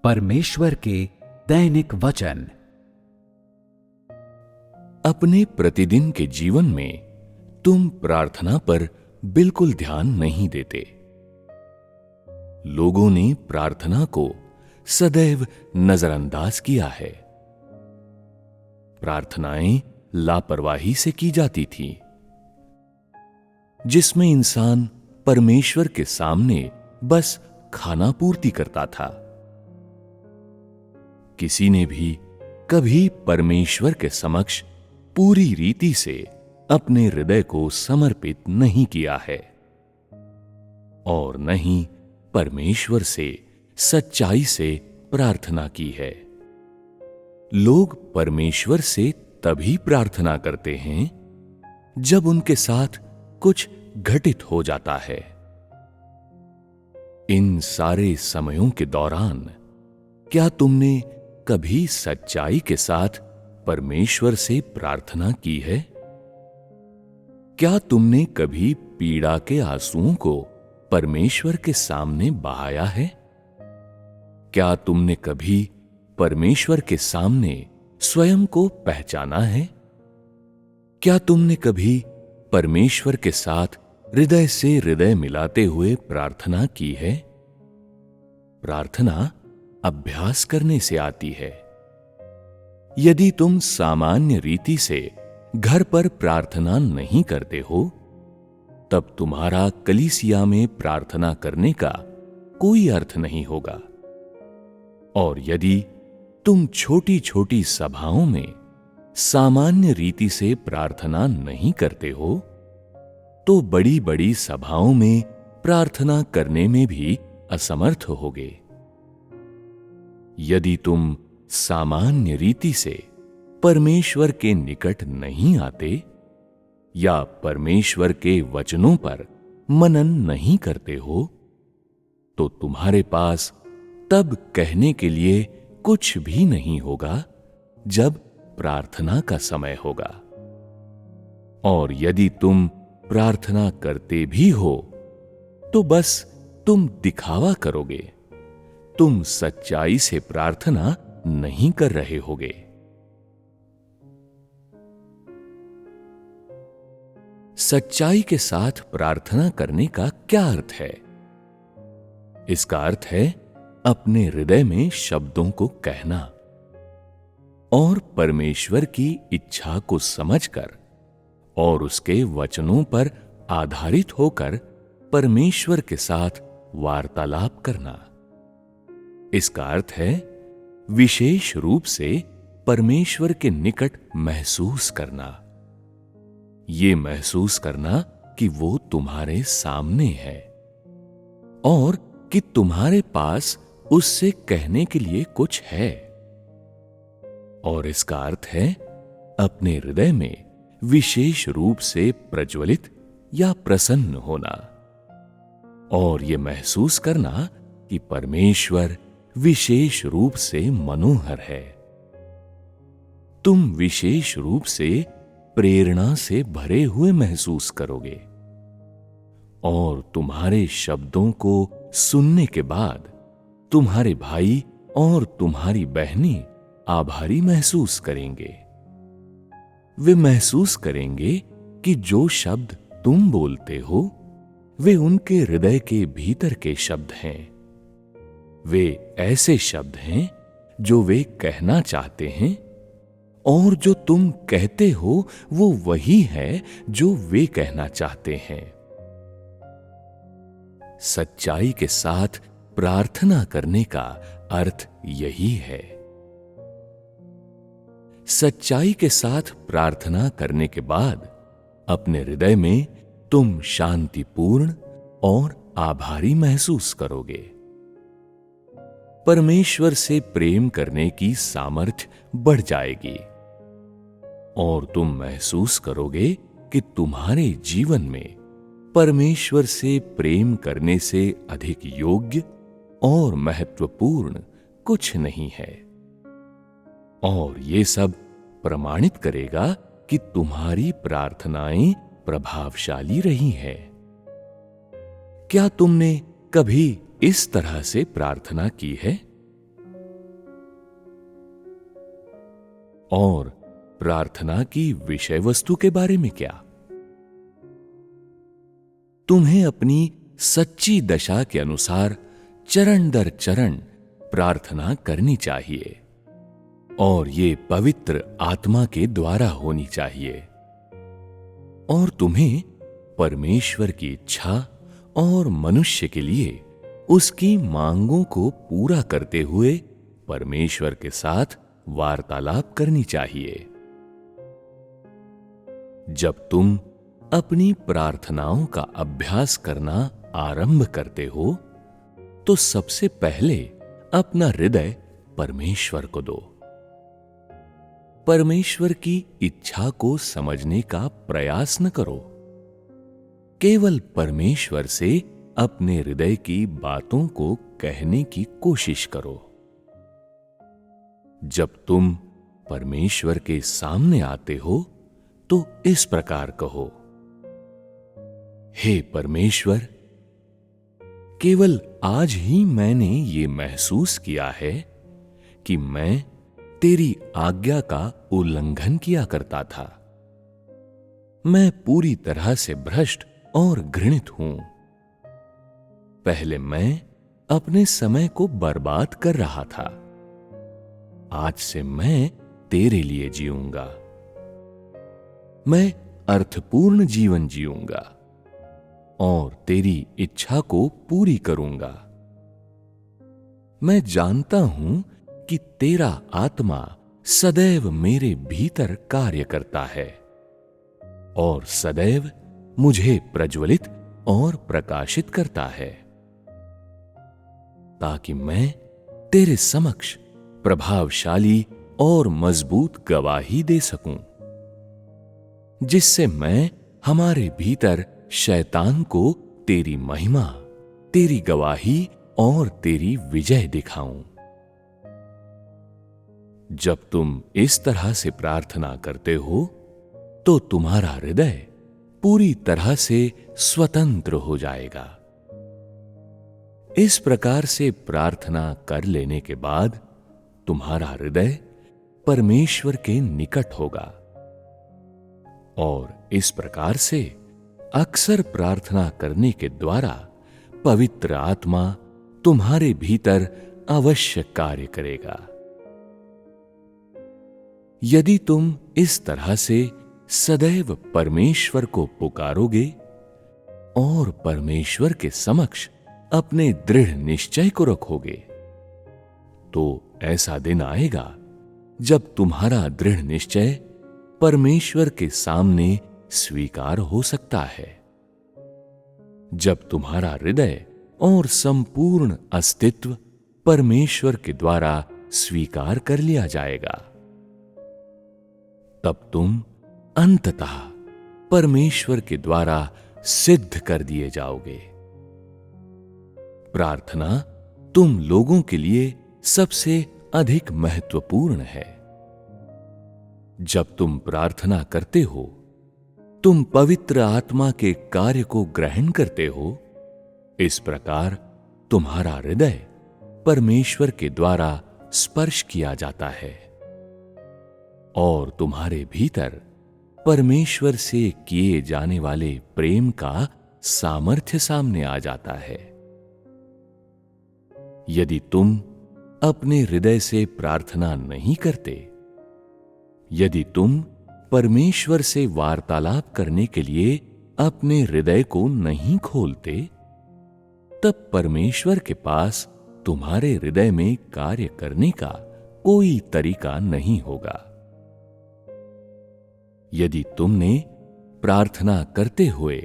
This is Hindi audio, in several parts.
परमेश्वर के दैनिक वचन। अपने प्रतिदिन के जीवन में तुम प्रार्थना पर बिल्कुल ध्यान नहीं देते। लोगों ने प्रार्थना को सदैव नजरअंदाज किया है। प्रार्थनाएं लापरवाही से की जाती थी, जिसमें इंसान परमेश्वर के सामने बस खाना पूर्ति करता था। किसी ने भी कभी परमेश्वर के समक्ष पूरी रीति से अपने हृदय को समर्पित नहीं किया है और न ही परमेश्वर से सच्चाई से प्रार्थना की है। लोग परमेश्वर से तभी प्रार्थना करते हैं जब उनके साथ कुछ घटित हो जाता है। इन सारे समयों के दौरान क्या तुमने कभी सच्चाई के साथ परमेश्वर से प्रार्थना की है? क्या तुमने कभी पीड़ा के आंसुओं को परमेश्वर के सामने बहाया है? क्या तुमने कभी परमेश्वर के सामने स्वयं को पहचाना है? क्या तुमने कभी परमेश्वर के साथ हृदय से हृदय मिलाते हुए प्रार्थना की है? प्रार्थना अभ्यास करने से आती है। यदि तुम सामान्य रीति से घर पर प्रार्थना नहीं करते हो, तब तुम्हारा कलीसिया में प्रार्थना करने का कोई अर्थ नहीं होगा। और यदि तुम छोटी छोटी सभाओं में सामान्य रीति से प्रार्थना नहीं करते हो, तो बड़ी बड़ी सभाओं में प्रार्थना करने में भी असमर्थ होगे। यदि तुम सामान्य रीति से परमेश्वर के निकट नहीं आते या परमेश्वर के वचनों पर मनन नहीं करते हो, तो तुम्हारे पास तब कहने के लिए कुछ भी नहीं होगा जब प्रार्थना का समय होगा। और यदि तुम प्रार्थना करते भी हो, तो बस तुम दिखावा करोगे। तुम सच्चाई से प्रार्थना नहीं कर रहे होगे। सच्चाई के साथ प्रार्थना करने का क्या अर्थ है? इसका अर्थ है अपने हृदय में शब्दों को कहना और परमेश्वर की इच्छा को समझकर और उसके वचनों पर आधारित होकर परमेश्वर के साथ वार्तालाप करना। इसका अर्थ है विशेष रूप से परमेश्वर के निकट महसूस करना। ये महसूस करना कि वो तुम्हारे सामने है और कि तुम्हारे पास उससे कहने के लिए कुछ है। और इसका अर्थ है अपने हृदय में विशेष रूप से प्रज्वलित या प्रसन्न होना और यह महसूस करना कि परमेश्वर विशेष रूप से मनोहर है। तुम विशेष रूप से प्रेरणा से भरे हुए महसूस करोगे और तुम्हारे शब्दों को सुनने के बाद तुम्हारे भाई और तुम्हारी बहनें आभारी महसूस करेंगे। वे महसूस करेंगे कि जो शब्द तुम बोलते हो वे उनके हृदय के भीतर के शब्द हैं। वे ऐसे शब्द हैं जो वे कहना चाहते हैं और जो तुम कहते हो वो वही है जो वे कहना चाहते हैं। सच्चाई के साथ प्रार्थना करने का अर्थ यही है। सच्चाई के साथ प्रार्थना करने के बाद अपने हृदय में तुम शांतिपूर्ण और आभारी महसूस करोगे। परमेश्वर से प्रेम करने की सामर्थ्य बढ़ जाएगी और तुम महसूस करोगे कि तुम्हारे जीवन में परमेश्वर से प्रेम करने से अधिक योग्य और महत्वपूर्ण कुछ नहीं है। और ये सब प्रमाणित करेगा कि तुम्हारी प्रार्थनाएं प्रभावशाली रही है। क्या तुमने कभी इस तरह से प्रार्थना की है? और प्रार्थना की विषय वस्तु के बारे में क्या? तुम्हें अपनी सच्ची दशा के अनुसार चरण दर चरण प्रार्थना करनी चाहिए और ये पवित्र आत्मा के द्वारा होनी चाहिए। और तुम्हें परमेश्वर की इच्छा और मनुष्य के लिए उसकी मांगों को पूरा करते हुए परमेश्वर के साथ वार्तालाप करनी चाहिए। जब तुम अपनी प्रार्थनाओं का अभ्यास करना आरंभ करते हो तो सबसे पहले अपना हृदय परमेश्वर को दो। परमेश्वर की इच्छा को समझने का प्रयास न करो, केवल परमेश्वर से अपने हृदय की बातों को कहने की कोशिश करो। जब तुम परमेश्वर के सामने आते हो तो इस प्रकार कहो, हे परमेश्वर, केवल आज ही मैंने ये महसूस किया है कि मैं तेरी आज्ञा का उल्लंघन किया करता था। मैं पूरी तरह से भ्रष्ट और घृणित हूं। पहले मैं अपने समय को बर्बाद कर रहा था, आज से मैं तेरे लिए जीऊंगा। मैं अर्थपूर्ण जीवन जीऊंगा और तेरी इच्छा को पूरी करूंगा। मैं जानता हूं कि तेरा आत्मा सदैव मेरे भीतर कार्य करता है और सदैव मुझे प्रज्वलित और प्रकाशित करता है, ताकि मैं तेरे समक्ष प्रभावशाली और मजबूत गवाही दे सकूं, जिससे मैं हमारे भीतर शैतान को तेरी महिमा, तेरी गवाही और तेरी विजय दिखाऊं। जब तुम इस तरह से प्रार्थना करते हो तो तुम्हारा हृदय पूरी तरह से स्वतंत्र हो जाएगा। इस प्रकार से प्रार्थना कर लेने के बाद तुम्हारा हृदय परमेश्वर के निकट होगा और इस प्रकार से अक्सर प्रार्थना करने के द्वारा पवित्र आत्मा तुम्हारे भीतर अवश्य कार्य करेगा। यदि तुम इस तरह से सदैव परमेश्वर को पुकारोगे और परमेश्वर के समक्ष अपने दृढ़ निश्चय को रखोगे, तो ऐसा दिन आएगा जब तुम्हारा दृढ़ निश्चय परमेश्वर के सामने स्वीकार हो सकता है, जब तुम्हारा हृदय और संपूर्ण अस्तित्व परमेश्वर के द्वारा स्वीकार कर लिया जाएगा। तब तुम अंततः परमेश्वर के द्वारा सिद्ध कर दिए जाओगे। प्रार्थना तुम लोगों के लिए सबसे अधिक महत्वपूर्ण है। जब तुम प्रार्थना करते हो, तुम पवित्र आत्मा के कार्य को ग्रहण करते हो। इस प्रकार तुम्हारा हृदय परमेश्वर के द्वारा स्पर्श किया जाता है और तुम्हारे भीतर परमेश्वर से किए जाने वाले प्रेम का सामर्थ्य सामने आ जाता है। यदि तुम अपने हृदय से प्रार्थना नहीं करते, यदि तुम परमेश्वर से वार्तालाप करने के लिए अपने हृदय को नहीं खोलते, तब परमेश्वर के पास तुम्हारे हृदय में कार्य करने का कोई तरीका नहीं होगा। यदि तुमने प्रार्थना करते हुए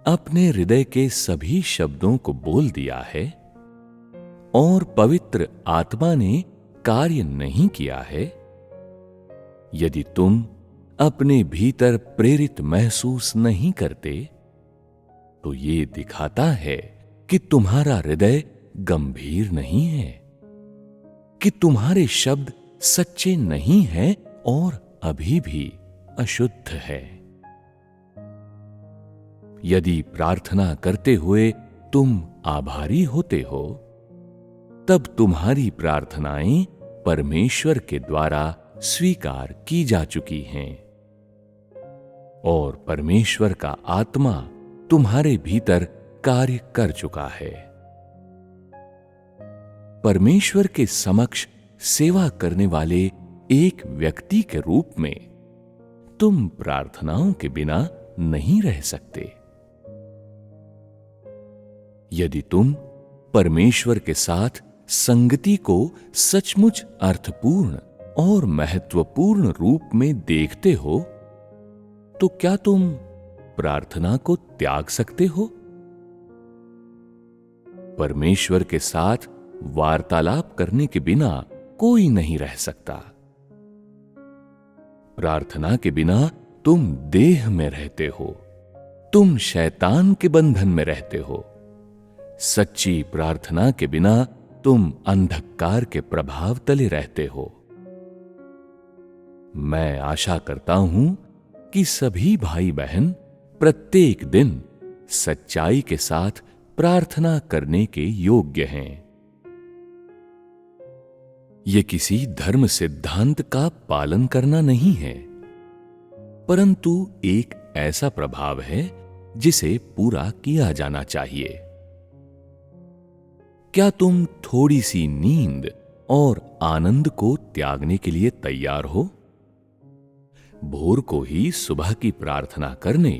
अपने हृदय के सभी शब्दों को बोल दिया है और पवित्र आत्मा ने कार्य नहीं किया है, यदि तुम अपने भीतर प्रेरित महसूस नहीं करते, तो ये दिखाता है कि तुम्हारा हृदय गंभीर नहीं है, कि तुम्हारे शब्द सच्चे नहीं हैं और अभी भी अशुद्ध है। यदि प्रार्थना करते हुए तुम आभारी होते हो, तब तुम्हारी प्रार्थनाएं परमेश्वर के द्वारा स्वीकार की जा चुकी हैं और परमेश्वर का आत्मा तुम्हारे भीतर कार्य कर चुका है। परमेश्वर के समक्ष सेवा करने वाले एक व्यक्ति के रूप में तुम प्रार्थनाओं के बिना नहीं रह सकते। यदि तुम परमेश्वर के साथ संगति को सचमुच अर्थपूर्ण और महत्वपूर्ण रूप में देखते हो, तो क्या तुम प्रार्थना को त्याग सकते हो? परमेश्वर के साथ वार्तालाप करने के बिना कोई नहीं रह सकता। प्रार्थना के बिना तुम देह में रहते हो, तुम शैतान के बंधन में रहते हो। सच्ची प्रार्थना के बिना तुम अंधकार के प्रभाव तले रहते हो। मैं आशा करता हूं कि सभी भाई बहन प्रत्येक दिन सच्चाई के साथ प्रार्थना करने के योग्य हैं। यह किसी धर्म सिद्धांत का पालन करना नहीं है, परंतु एक ऐसा प्रभाव है जिसे पूरा किया जाना चाहिए। क्या तुम थोड़ी सी नींद और आनंद को त्यागने के लिए तैयार हो? भोर को ही सुबह की प्रार्थना करने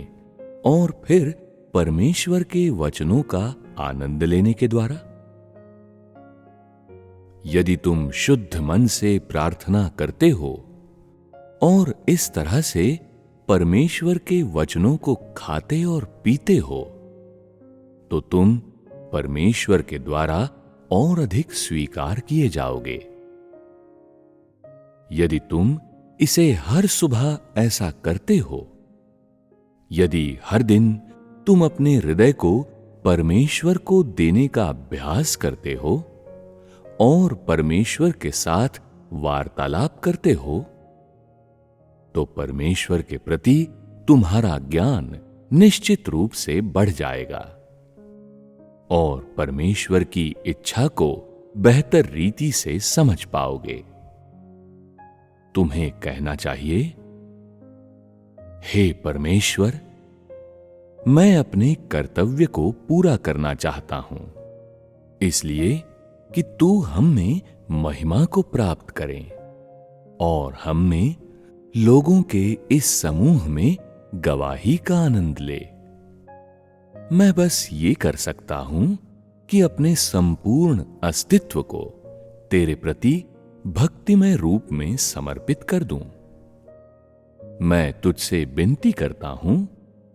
और फिर परमेश्वर के वचनों का आनंद लेने के द्वारा? यदि तुम शुद्ध मन से प्रार्थना करते हो और इस तरह से परमेश्वर के वचनों को खाते और पीते हो, तो तुम परमेश्वर के द्वारा और अधिक स्वीकार किए जाओगे। यदि तुम इसे हर सुबह ऐसा करते हो, यदि हर दिन तुम अपने हृदय को परमेश्वर को देने का अभ्यास करते हो और परमेश्वर के साथ वार्तालाप करते हो, तो परमेश्वर के प्रति तुम्हारा ज्ञान निश्चित रूप से बढ़ जाएगा और परमेश्वर की इच्छा को बेहतर रीति से समझ पाओगे। तुम्हें कहना चाहिए, हे परमेश्वर, मैं अपने कर्तव्य को पूरा करना चाहता हूं, इसलिए कि तू हम में महिमा को प्राप्त करें और हम में लोगों के इस समूह में गवाही का आनंद ले। मैं बस ये कर सकता हूं कि अपने संपूर्ण अस्तित्व को तेरे प्रति भक्तिमय रूप में समर्पित कर दूं। मैं तुझसे विनती करता हूं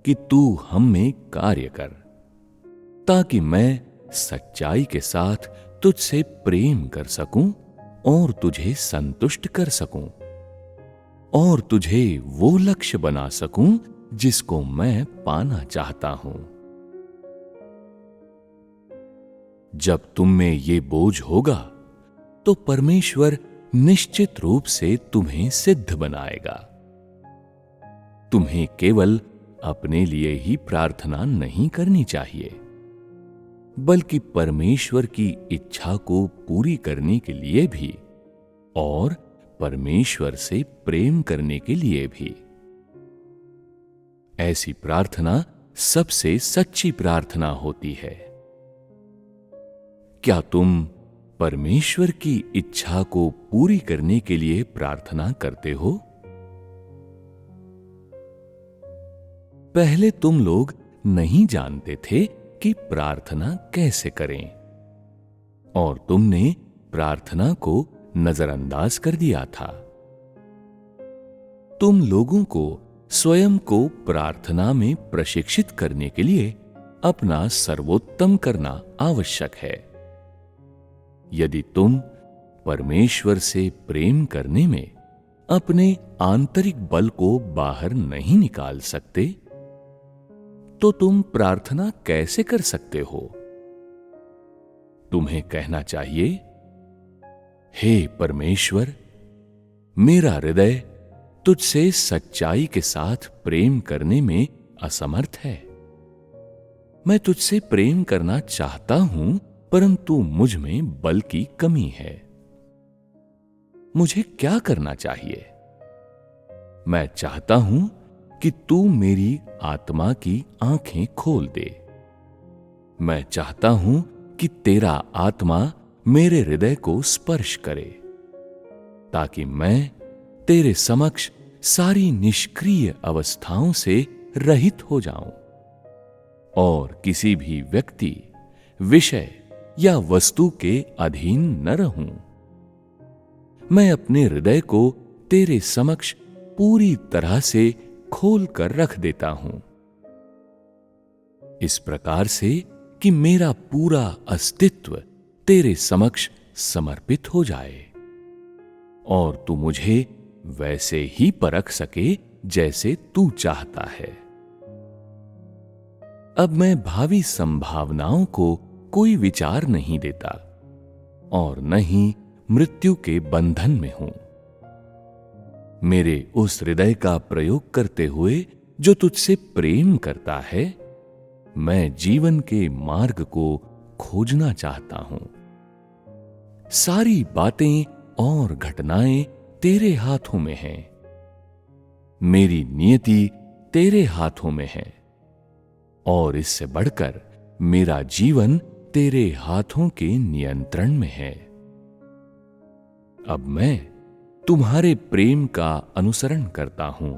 कि तू हम में कार्य कर, ताकि मैं सच्चाई के साथ तुझसे प्रेम कर सकूं और तुझे संतुष्ट कर सकूं और तुझे वो लक्ष्य बना सकूं जिसको मैं पाना चाहता हूं। जब तुम में ये बोझ होगा, तो परमेश्वर निश्चित रूप से तुम्हें सिद्ध बनाएगा। तुम्हें केवल अपने लिए ही प्रार्थना नहीं करनी चाहिए, बल्कि परमेश्वर की इच्छा को पूरी करने के लिए भी और परमेश्वर से प्रेम करने के लिए भी। ऐसी प्रार्थना सबसे सच्ची प्रार्थना होती है। क्या तुम परमेश्वर की इच्छा को पूरी करने के लिए प्रार्थना करते हो? पहले तुम लोग नहीं जानते थे कि प्रार्थना कैसे करें और तुमने प्रार्थना को नजरअंदाज कर दिया था। तुम लोगों को स्वयं को प्रार्थना में प्रशिक्षित करने के लिए अपना सर्वोत्तम करना आवश्यक है। यदि तुम परमेश्वर से प्रेम करने में अपने आंतरिक बल को बाहर नहीं निकाल सकते, तो तुम प्रार्थना कैसे कर सकते हो? तुम्हें कहना चाहिए, हे परमेश्वर, मेरा हृदय तुझसे सच्चाई के साथ प्रेम करने में असमर्थ है। मैं तुझसे प्रेम करना चाहता हूं, परंतु मुझ में बल की कमी है। मुझे क्या करना चाहिए? मैं चाहता हूं कि तू मेरी आत्मा की आंखें खोल दे। मैं चाहता हूं कि तेरा आत्मा मेरे हृदय को स्पर्श करे, ताकि मैं तेरे समक्ष सारी निष्क्रिय अवस्थाओं से रहित हो जाऊं और किसी भी व्यक्ति, विषय या वस्तु के अधीन न रहूं। मैं अपने हृदय को तेरे समक्ष पूरी तरह से खोल कर रख देता हूं, इस प्रकार से कि मेरा पूरा अस्तित्व तेरे समक्ष समर्पित हो जाए और तू मुझे वैसे ही परख सके जैसे तू चाहता है। अब मैं भावी संभावनाओं को कोई विचार नहीं देता और न ही मृत्यु के बंधन में हूं। मेरे उस हृदय का प्रयोग करते हुए जो तुझसे प्रेम करता है, मैं जीवन के मार्ग को खोजना चाहता हूं। सारी बातें और घटनाएं तेरे हाथों में हैं। मेरी नियति तेरे हाथों में है और इससे बढ़कर मेरा जीवन तेरे हाथों के नियंत्रण में है। अब मैं तुम्हारे प्रेम का अनुसरण करता हूं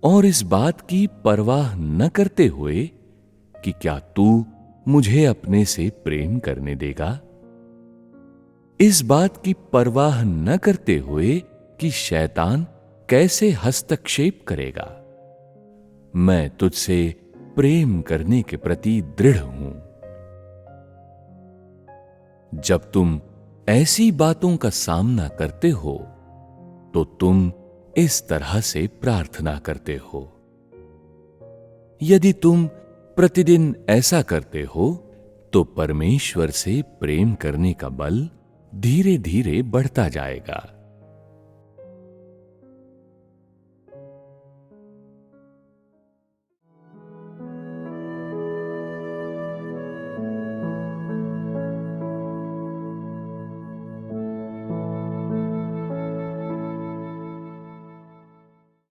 और इस बात की परवाह न करते हुए कि क्या तू मुझे अपने से प्रेम करने देगा, इस बात की परवाह न करते हुए कि शैतान कैसे हस्तक्षेप करेगा, मैं तुझसे प्रेम करने के प्रति दृढ़ हूं। जब तुम ऐसी बातों का सामना करते हो तो तुम इस तरह से प्रार्थना करते हो। यदि तुम प्रतिदिन ऐसा करते हो तो परमेश्वर से प्रेम करने का बल धीरे धीरे बढ़ता जाएगा।